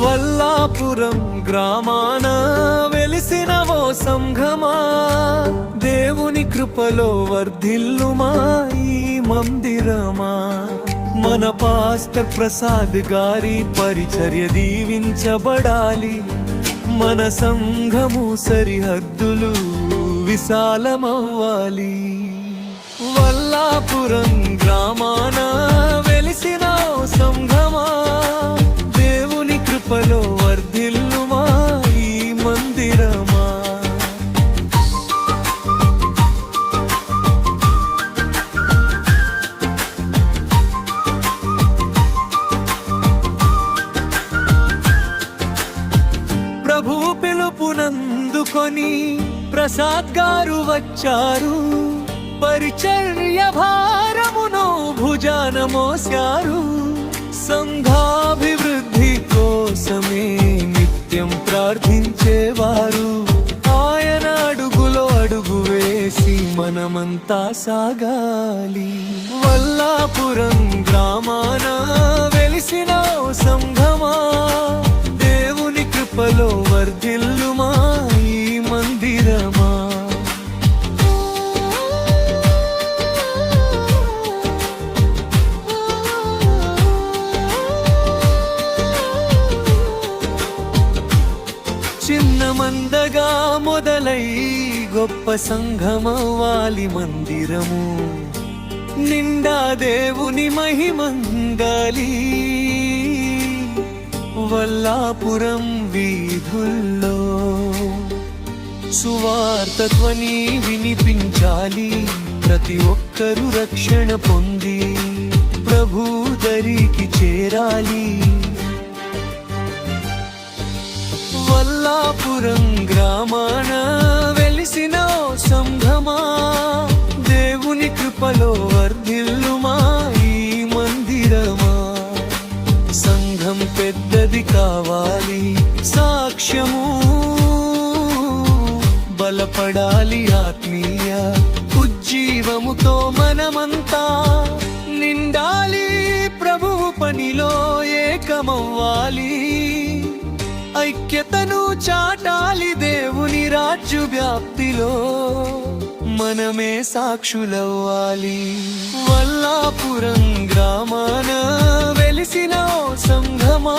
వల్లాపురం గ్రామాన వెలిసిన ఓ సంఘమా, దేవుని కృపలో వర్ధిల్లుమా ఈ మందిరమా. మన పాస్టర్ ప్రసాద్ గారి పరిచర్య దీవించబడాలి, మన సంఘము సరిహద్దులు విశాలమవ్వాలి. వల్లాపురం గ్రామాన వెలిసిన ఓ సంఘమా, దేవుని కృపలో వర్ధిల్లుమా ఈ మందిరమా. ప్రభువు పిలుపునందుకొని ప్రసాద్ గారు వచ్చారు, పరిచర్య భారమును భుజాన మోశారు. సంఘాభివృద్ధి కోసమే నిత్యం ప్రార్థించేవారు, ఆయన అడుగులో అడుగు వేసి మనమంతా సాగాలి. వల్లాపురం గ్రామాన వెలిసిన ఓ సంఘమా, దేవుని కృపలో వర్ధిల్లుమా ఈ మందిరమా. చిన్న మందగా మొదలై గొప్ప సంఘమవ్వాలి మందిరము, నిండా దేవుని మహిమంగాలి. వల్లాపురం వీధుల్లో సువార్త ధ్వని వినిపించాలి, ప్రతి ఒక్కరూ రక్షణ పొంది ప్రభు దరికి చేరాలి. వల్లాపురం గ్రామాన వెలిసిన ఓ సంఘమా, దేవుని కృపలో వర్ధిల్లుమా ఈ మందిరమా. సంఘం పెద్దది కావాలి, సాక్ష్యము బలపడాలి, ఆత్మీయ ఉజ్జీవముతో మనమంతా నిండాలి. ప్రభువు పనిలో ఏకమవ్వాలి, ఐక్యతను చాటాలి. దేవుని రాజ్య వ్యాప్తిలో మనమే సాక్షులవ్వాలి. వల్లాపురం గ్రామాన వెలిసిన ఓ సంఘమా,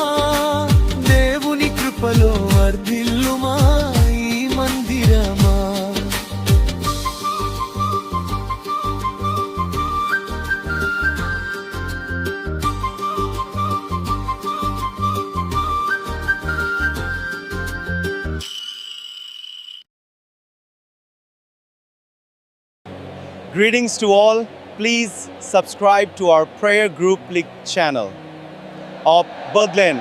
దేవుని కృపలో వర్ధిల్లుమా ఈ మందిరమా. Greetings to all. Please subscribe to our Prayer Group League channel of Berlin.